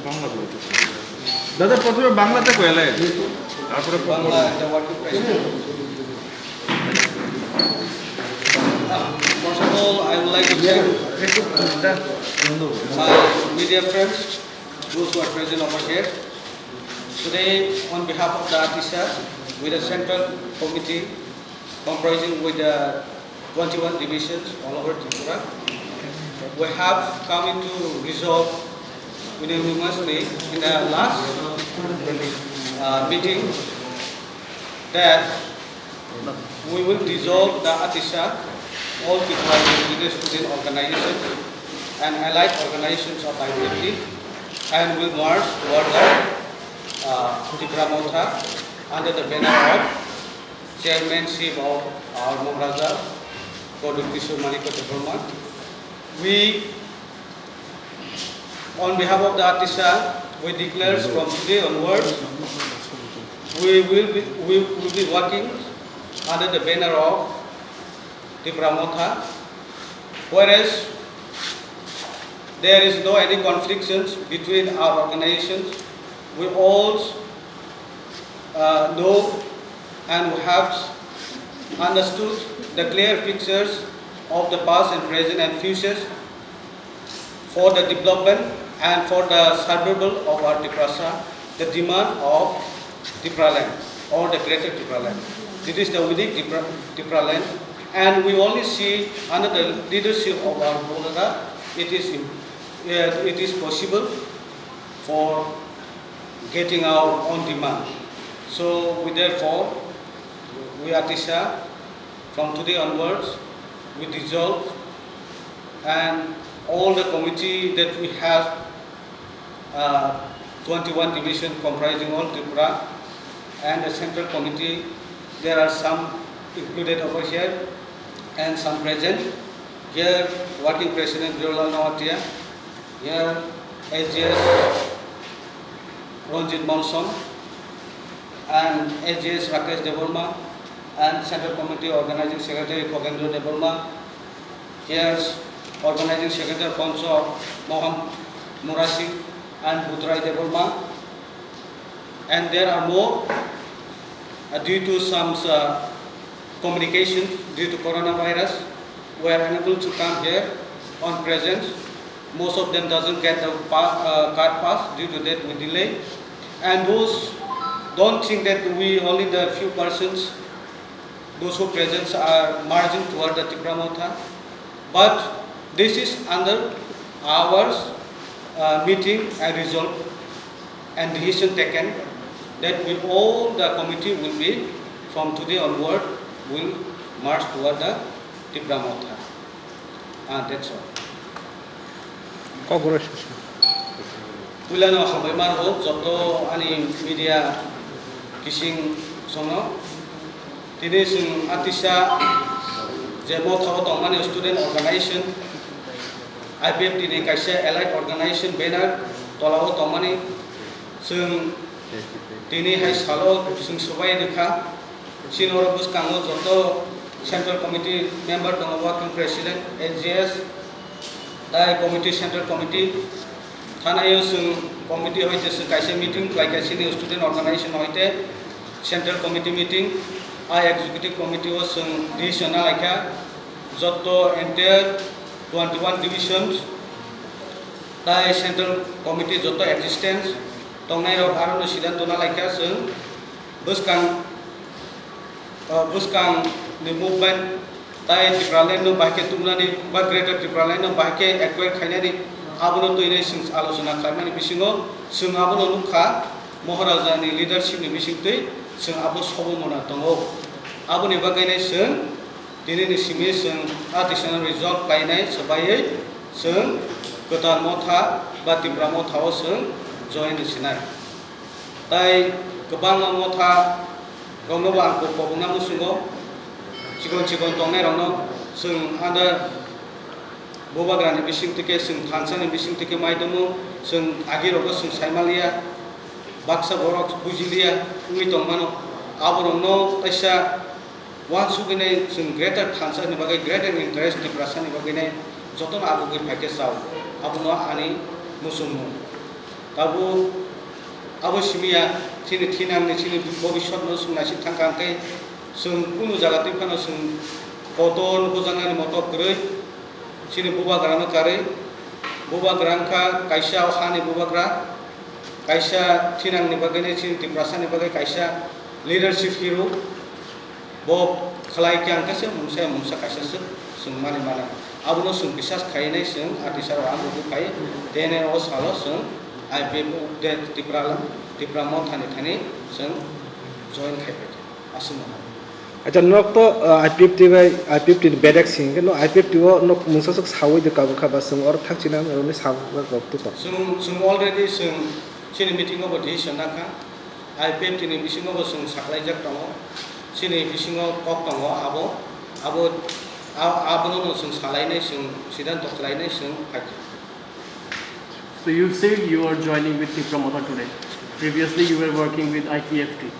বাংলা বলতে দাদা প্রথমে বাংলাতে কইলে তারপরে বাংলা একটা working president First of all, I would like to thank my media friends, those who are present over here. Today, on behalf of the ATISA, with the Central Committee comprising with the 21 divisions all over Tripura, we have come into resolve unanimously in the last meeting that we will dissolve the ATISA, all Tripura University student organizations and allied organizations of IPFT, and will march toward the Tripura Motha under the banner of chairmanship of our Maharaja Koduk Kishore Manikot Devarma. We, on behalf of the ATISA, we declare from today onwards, we will be working under the banner of Tripura Motha, whereas there is no any conflicts between our organizations. We all know and we have understood the clear pictures of the past and present and futures for the development and for the survival of our Tripura, the demand of Tripura land or the greater Tripura land. This is the unique Tripura land, and we only see under the leadership of our Maharaja, it is possible for getting our own demand. So we therefore, we ATISA, from today onwards, we dissolve, and all the committee that we have, 21 division comprising all Tripura, and the central committee, there are some included over here, and some present. Here, working president Jorlal Nawatia, here SGS Ranjit Monson, and SGS Rakesh Devarma, and Central Committee Organizing Secretary Kogendra Devarma. Here's Organizing Secretary Ponso Moham Murasi and Butrai Devarma. And there are more due to some communications due to coronavirus. We are unable to come here on presence. Most of them doesn't get the card pass, due to that we delay. And those don't think that we only the few persons, those who present are marching toward the Tripura Motha. But this is under our meeting and resolve and decision taken that we all the committee will be from today onward will march toward the Tripura Motha. That's all. Congratulations. Tulano Habaimar Hope, Zoto, Ani Media Kissing Sono, Tidising ATISA, Zemotao Tomani Student Organization, IPFT Kaisa Allied Organization Banner, Tolao Tomani, Sung Tini Hai Salo, Sung Subai Dika, Sinorabus Kango Zoto, Central Committee Member, Working President, SGS, Dai Committee, Central Committee, Thanayo Sung Committee Hoite Kaisa meeting, like a senior student organization Hoite, Central Committee meeting, I Executive Committee was Divisional Ika, Zoto entire 21 divisions, Dai Central Committee Zoto existence, Tongai of Arun Sidan Tonalaka Sung, Buskang the movement, Dai Tripraland no Bake Tunani, but greater Tripraland no Bake, acquired Kanadi, Abuno to Nations Alosuna Kamani Bishingo, Sung Abuno Luka, Maharaja and leadership in Bishingte, Sung Abu Sobomona Tongo, Abu Nivagane Sung, Dini Simi Sung, additional result by night, Sabaye, Sung, Kotan Motha, Batibra Motha Sung, join the Sinai. Dai Kabanga Motha, Ronova, Popona Musungo, Chikon Tonga Rono, Sung under Bobagan Bishing Tike, Sung Tansan and Bishing Tike Maidomo, Sung Agirogo, Sung Saimalia, Baksa Borok, Bujilia, Umitomano, Abono, Tasha, one Sugine, Sung greater Tansan, greater interest, the Prasan Bagine, Zoton Abu Pakistan, Abuno Ani, Musumu. Tabu abo simia sini thinang ni sini bobishot no sung nasi thangkangke sung kunu jaga tipano sung koton kujangani moto kroi sini buba grano kare buba grangka kaisa hani buba gra kaisa thinang ni bagene sini tiprasa ni bagai kaisa leadership hero bob khalai kyang kase mumsa kaisa sung mani mana abuno sung bisas khainai sung atisar abu kai dene o salo sung IPF de Tipramo thani sung join khape asuma acha nok to IPF ti bai IPF ti bedak sing no IPF ti o nok mungsa sok sawi de ka ba sung or thakchina ro ni saw ba rok to sung already sung sini meeting of decision naka IPF ti ni bisingo bo sung saklai jak tongo sini bisingo kok tongo abo no sung salai nai sung sidan to salai nai sung khaje. So you said you are joining with Tipramotha today. Previously you were working with IPFT.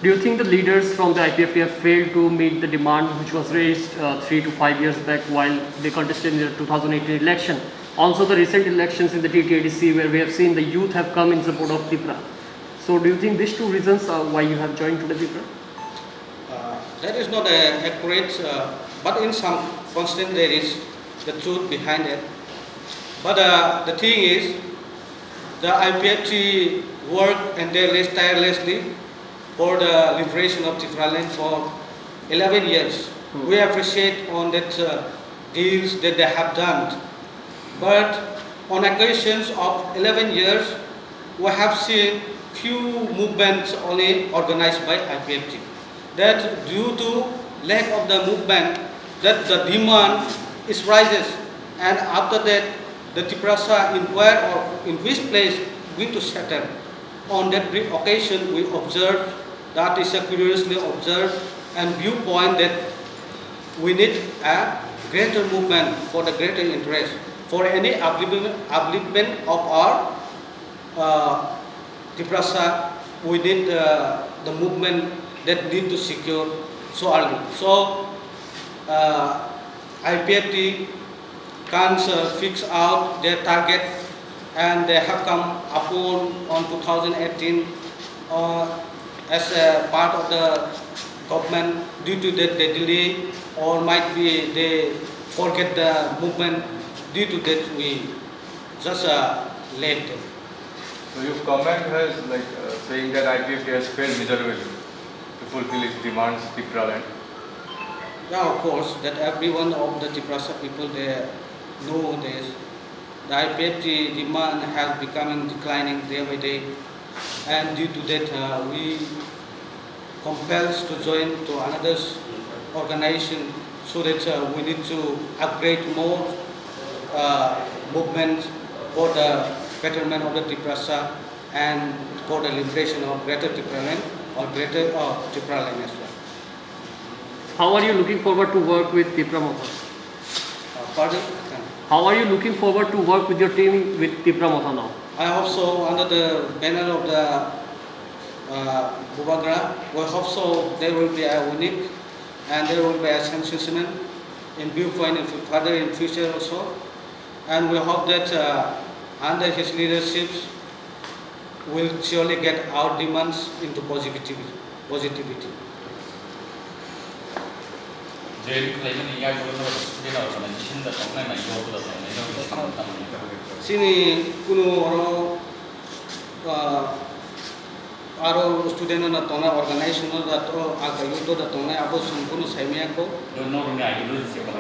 Do you think the leaders from the IPFT have failed to meet the demand which was raised 3 to 5 years back while they contested in the 2018 election? Also the recent elections in the TTADC where we have seen the youth have come in support of Tipra. So do you think these two reasons are why you have joined today Tipra? That is not accurate, but in some constant there is the truth behind it. But the thing is, the IPFT worked and they tirelessly for the liberation of Tipra land for 11 years. We appreciate on that deals that they have done. But on occasions of 11 years, we have seen few movements only organized by IPFT. That due to lack of the movement, that the demand is rises, and after that, the Tiprasa in where or in which place going to settle. On that occasion, we observed, that is a curiously observed and viewpoint that we need a greater movement for the greater interest. For any upliftment of our Tiprasa, we need the movement that need to secure so early. So IPFT can fix out their target, and they have come upon on 2018 as a part of the government. Due to that they delay, or might be they forget the movement. Due to that we just left them. So your comment has saying that IPFT has failed miserably to fulfill its demands, Tipra land. Yeah, of course, that every one of the Tiprasa people they know this. The IPFT demand has becoming declining day by day, and due to that we compels to join to another organization so that we need to upgrade more movement for the betterment of the Tiprasa and for the liberation of greater Tipra land or greater Tipra land as well. How are you looking forward to work with Tipramotha? Pardon? How are you looking forward to work with your team with Tipramotha now? I hope so, under the banner of the Bubagra, we hope so there will be a unique and there will be a sensation in viewpoint further in future also. And we hope that under his leadership will surely get our demands into positivity. Sini kuno oro aro student na tona organization na to agayo to da tona abo sungkuno saimya ko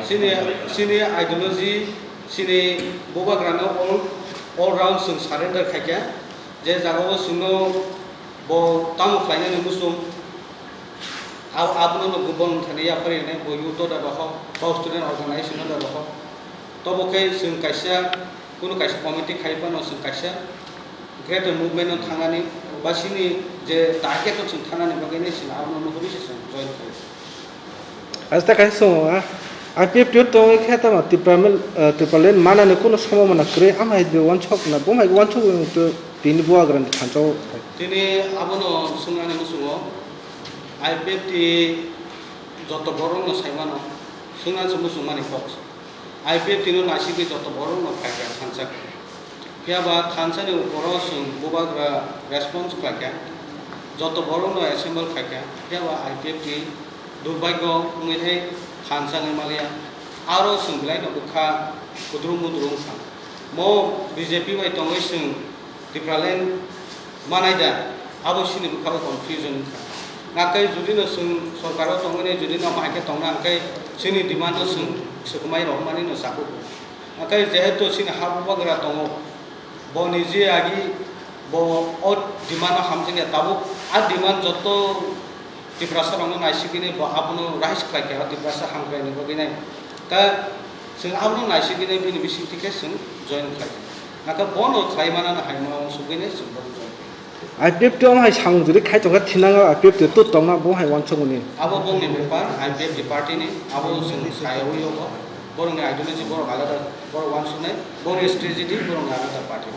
sini ideology sini boba grano all round sung surrender khakya je jago suno bo tam flaina ni musum abno no gubon thania pare ne bo yuto da ho student organization da ho to bo kai sung kaisa kuno kaisa committee khaipa no sung kaisa greater movement on thangani basini je target to sung thangani bagene sin abno no hobi sung join kai asta kai so IPFT to khata ma Tipraland mana ne kuno samo mana kre amai de one chok na bomai one chok to tin bua gran thancho tini abono sungane musungo IPFT joto borong no saimano sungan sumu sumani fox IPFT no nasibi joto borong no khaka thansak Piaba Tansani Uporosun Bubagra response Klaka, Joto Borono assemble Kaka, Piaba IPFT, Durbago, Mune, Tansani Malia, Aro Sunglai no Uka, Kudrumudrum, Mo BJP by Tongisung, Tipralen, Manaida, Aboshini Buka confusion. Nakai Judino Sung, Sokaro Tongane, Judino Maka Tongankai, Sini Dimano Sung, Sukumai Romani no Saku. Nakai Zeheto Sin Habubagra Tongo. Boniji agi bo od dimana hamjing ya tabu ad diman joto tiprasa rong naishigini bo abno rais klake ha tiprasa hamkai ni bogine ta sing abno naishigini bini bising tike sing join klake naka bono thaimana na haima sugine sing bo join IPF to hai sang juri khai tonga thinanga IPF to tong na bo hai wan chonguni abo bong ni bepar IPF di party ni abo sing sayo yo bo borong ideology borong alada borong wan sune borong strategy borong alada party